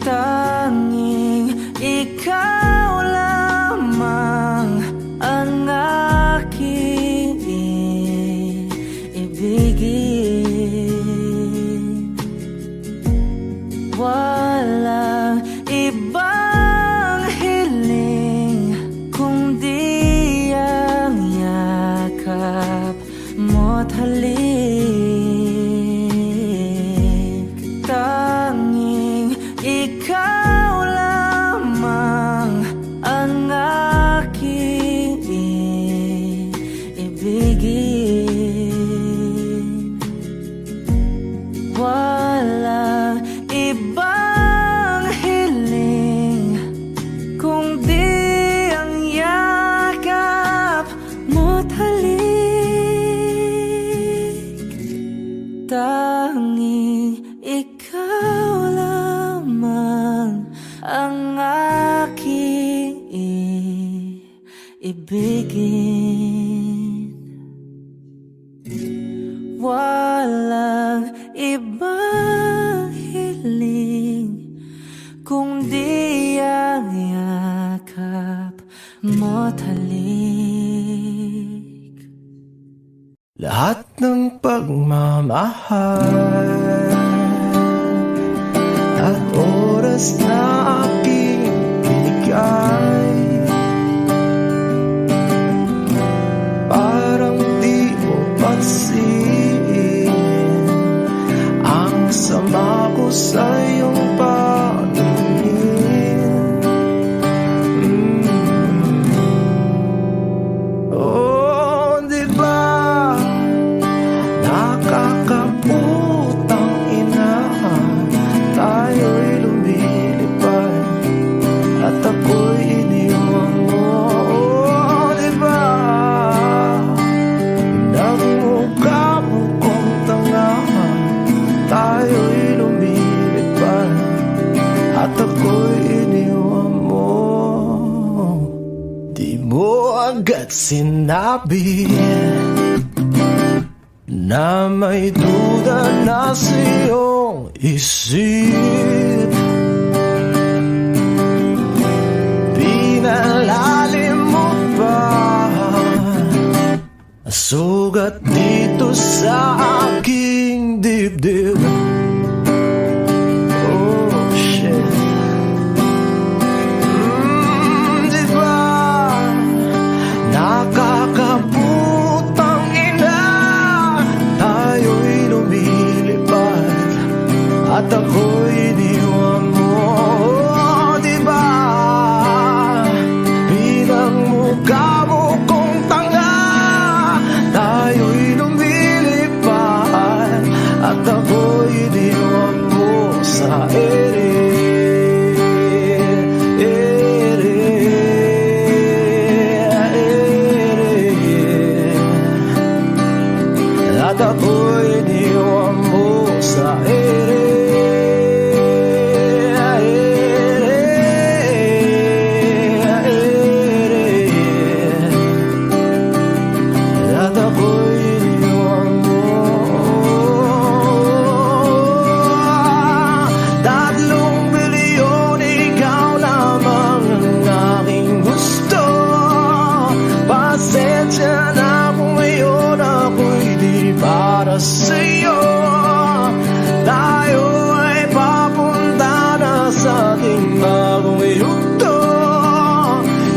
Tanging ikaw lamang ang aking ibigin. Walang ibang hiling kundi ang yakap mo't halik. Tanging ikaw lamang ang aking ibigin. Walang ibang hiling kundi ang yakap mo't halik. Tanging ikaw lamang ang aking ibigin. Walang ibang hiling kundi ang yakap mo't halik. Lahat ng pagmamahal at oras na aking binigay, parang di mo pansin ang sama ko sa iyong paningin. Oh, di ba nakakaputang ina, tayo'y lumilipad at ako'y iniwan mo. Oh, di ba nagmukha mo kong tanga, tayo'y lumilipad agad sinabi na may duda na sa iyong isip. Pinalalim mo pa sugat dito sa aking dibdib. Oh shit. Diba nakakaputang ina, tayo'y lumilipad at ako'y iniwan mo. Oh, diba bilang mukha mo kong tanga, tayo'y lumilipad at ako'y iniwan mo sa ere. At ako'y iniwan mo sa ere. At ako'y iniwan mo. 3 bilyon, ikaw lamang ang aking gusto. Pasensya na kung ngayon ako'y di para sa'yo. Tayo ay papunta na sa ating bagong yugto.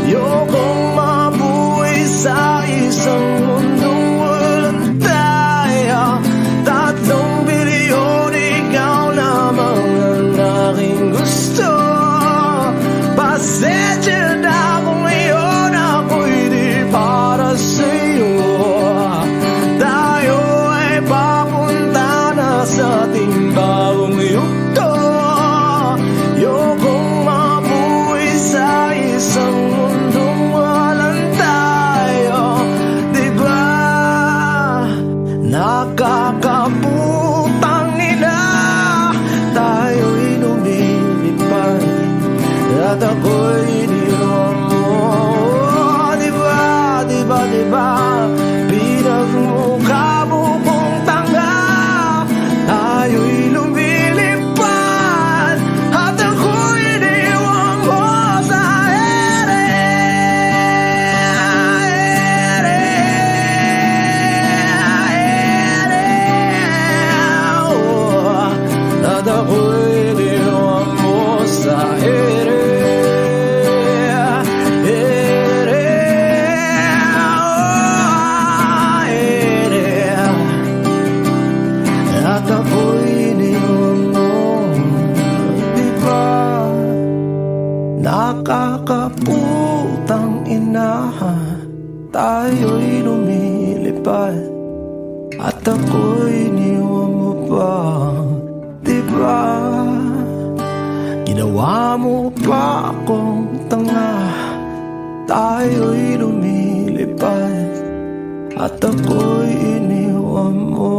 Ayokong mabuhay sa isang mundong walang tayo. 3 bilyon, ikaw lamang ang aking gusto. Pasensya na kung ngayon ako'y di para sa'yo. Tayo ay papunta na sa ating bagong yugto. Ayokong mabuhay sa isang mundong walang tayo. Diba nakakaputang ina, tayo'y lumilipad at ako'y iniwan mo. Diba, diba, diba pinagmukha mo kong tanga, tayo'y lumilipad at ako'y iniwan mo sa ere. At ako'y iniwan mo sa ere. At ako'y iniwan mo. Diba nakakaputang ina, tayo'y lumilipad at ako'y iniwan mo pa. Diba ginawa mo pa akong tanga, tayo'y lumilipad at ako'y iniwan mo.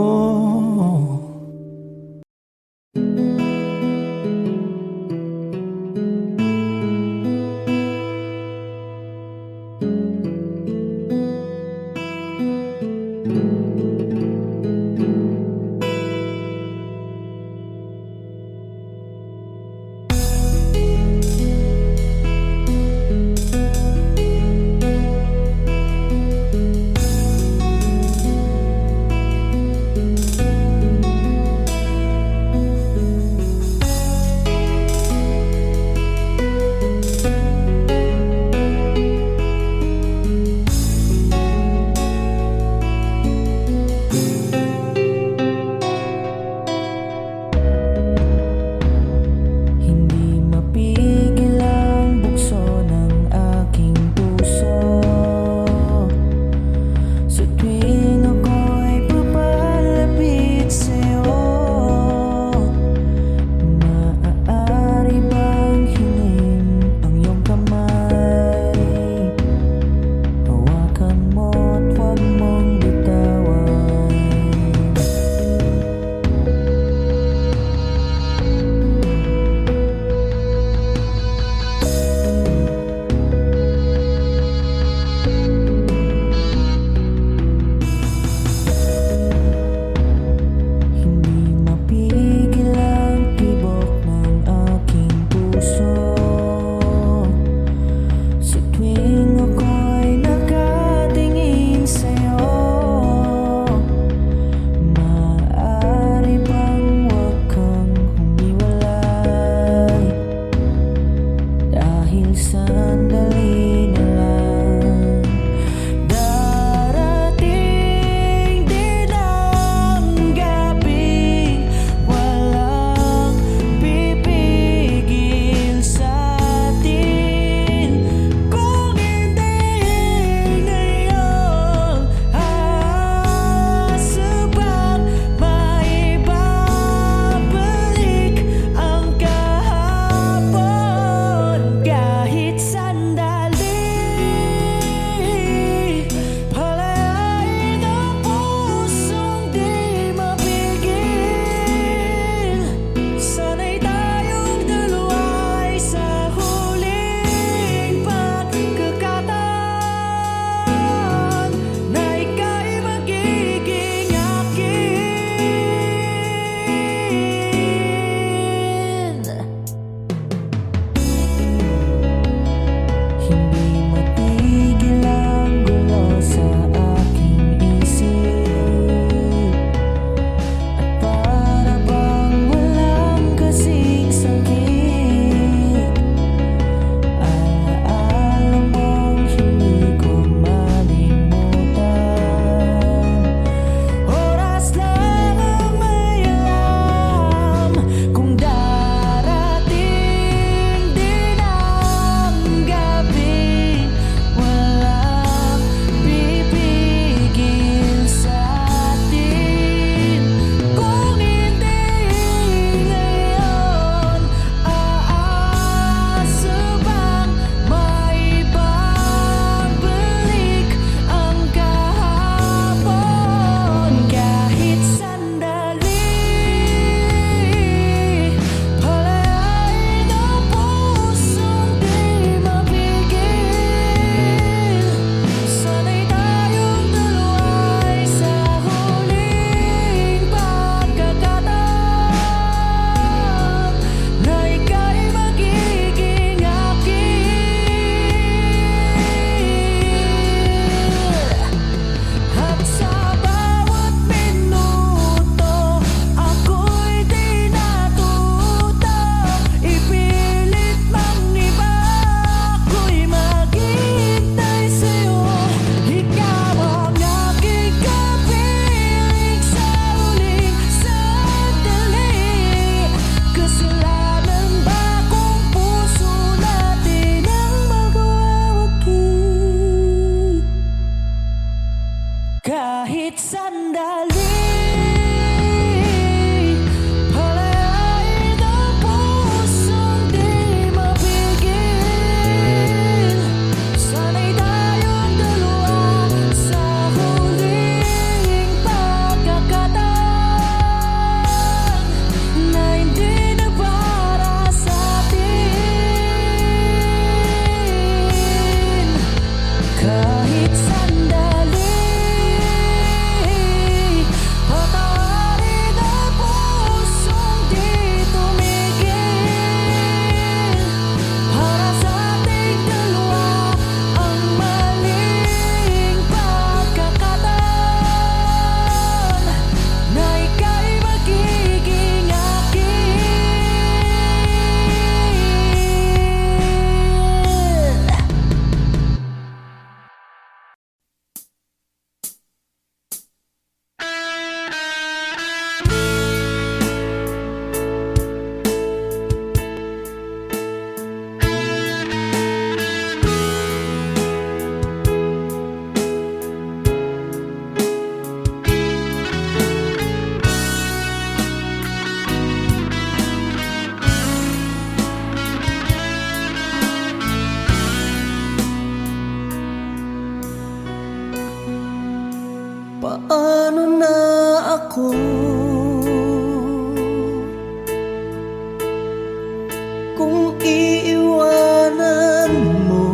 kung iiwanan mo.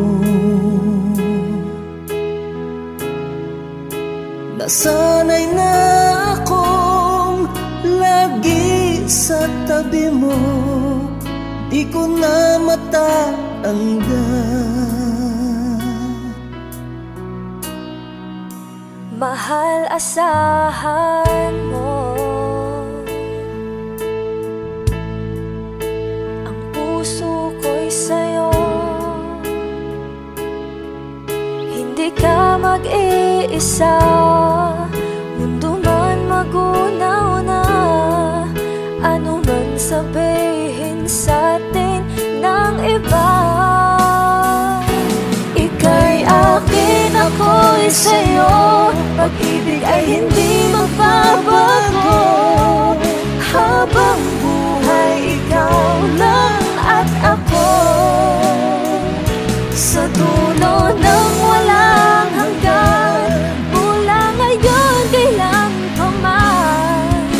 Nasanay na akong lagi sa tabi mo, di ko na matatanggal. Mahal, asahan mo ang puso ko'y sa'yo. Hindi ka mag-iisa, mundo man magunaw na, ano man sabihin sa'tin ng iba. Ika'y akin, ako'y sa'yo, pag-ibig ay hindi magbabago. Habang buhay, ikaw lang at ako, sa dulo ng walang hanggan, mula ngayon kailan pa man.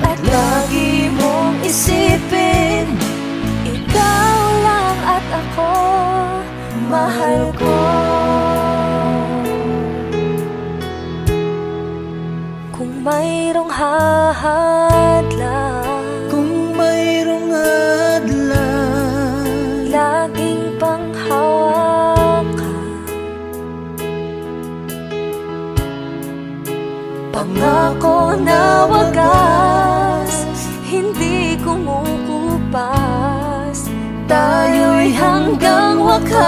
At lagi mong isipin, ikaw lang at ako, mahal ko. Kung mayroong hahadlang, Kung mayroong hadlang, laging panghawakan, pangako na wagas, hindi kumukupas, tayo'y hanggang wakas.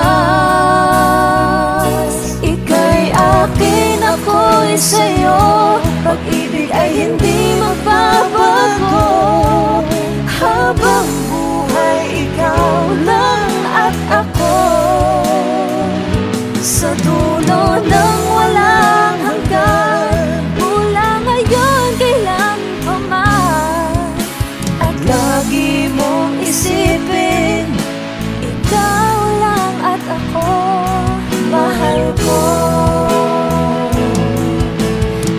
Ika'y akin, ako'y sa'yo, pag-ibig ay hindi magbabago. Habang buhay, ikaw lang at ako, sa dulo ng walang hanggan, mula ngayon kailan pa man. At lagi mong isipin, ikaw lang at ako, mahal ko.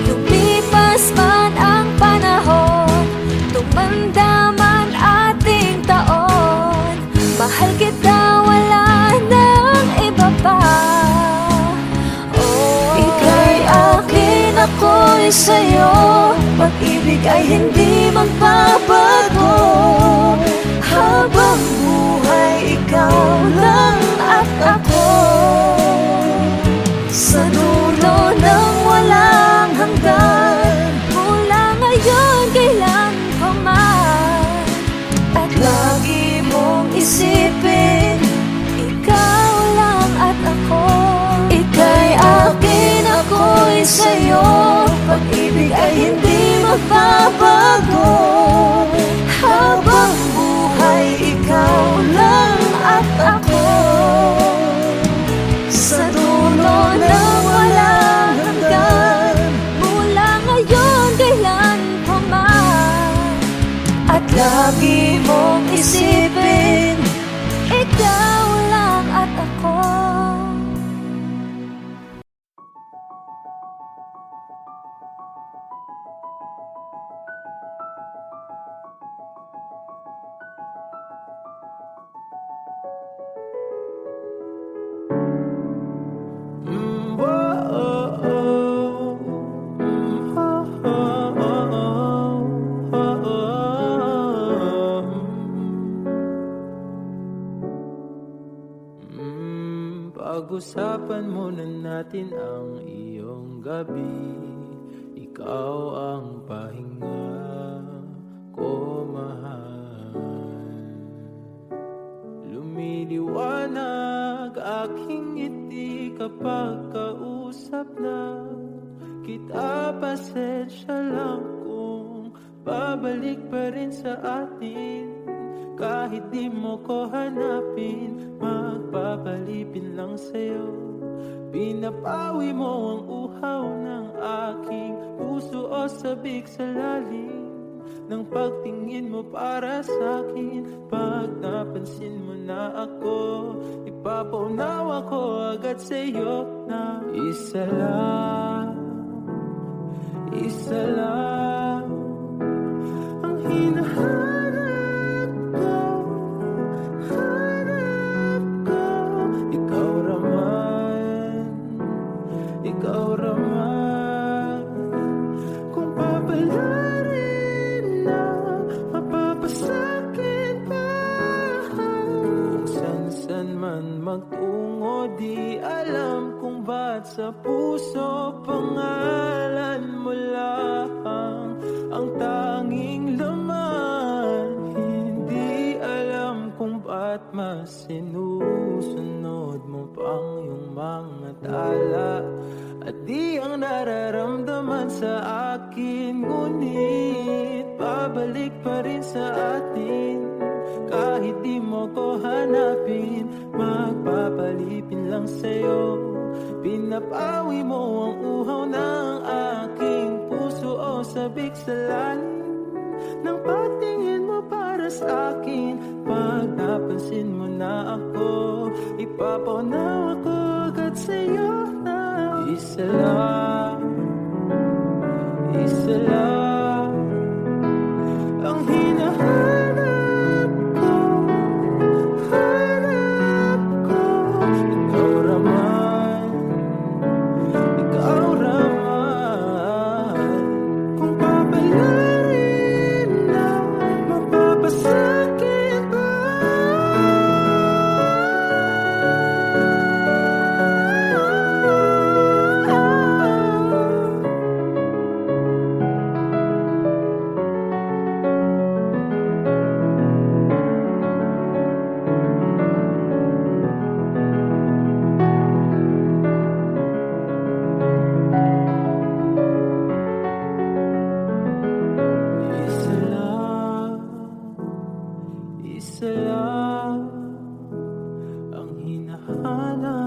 Lumipas man ang panahon, tumanda man ating taon, mahal kita, wala nang iba pa. Oh, ika'y akin, ako'y sa'yo, pag-ibig ay hindi magbabago. Habang buhay, ikaw lang at ako, sa dulo ng walang hanggan, mula ngayon kailan pa man. At lagi mong isipin, ikaw lang at ako. Ika'y akin, ako'y sa'yo, pag-ibig ay hindi magbabago. Habang buhay, ikaw lang at ako, sa dulo ng walang hanggan, mula ngayon kailan pa man. At lagi mong isipin, ikaw lang at ako. Pag-usapan muna natin ang iyong gabi. Ikaw ang pahinga ko, mahal. Lumiliwanag aking ngiti kapag kausap na kita. Pasensya lang kung babalik pa rin sa atin. Kahit di mo ko hanapin, magpapalipin lang sa'yo. Pinapawi mo ang uhaw ng aking puso o sabik sa lalim ng pagtingin mo para sa'kin. Pag napansin mo na ako, ipapaunawa ko agad sa'yo na isa lang ang hinahanap ko. magtungo. Di alam kung ba't sa puso pangalan mo lang ang tanging laman. Hindi alam kung ba't mas sinusunod mo pang yung mga tala. At di ang nararamdaman sa akin, ngunit pabalik pa rin sa atin. Kahit di mo ko hanapin, magpapalipin lang sa'yo. Pinapawi mo ang uhaw ng aking puso o sabik sa lalim ng patingin mo para sa akin. Pag napansin mo na ako, ipapaunawa ko agad sa'yo na isa lang ang hinahanap ko. Ikaw raman kung papalarin na mapapasakit ba? Isa lang ang hinahanap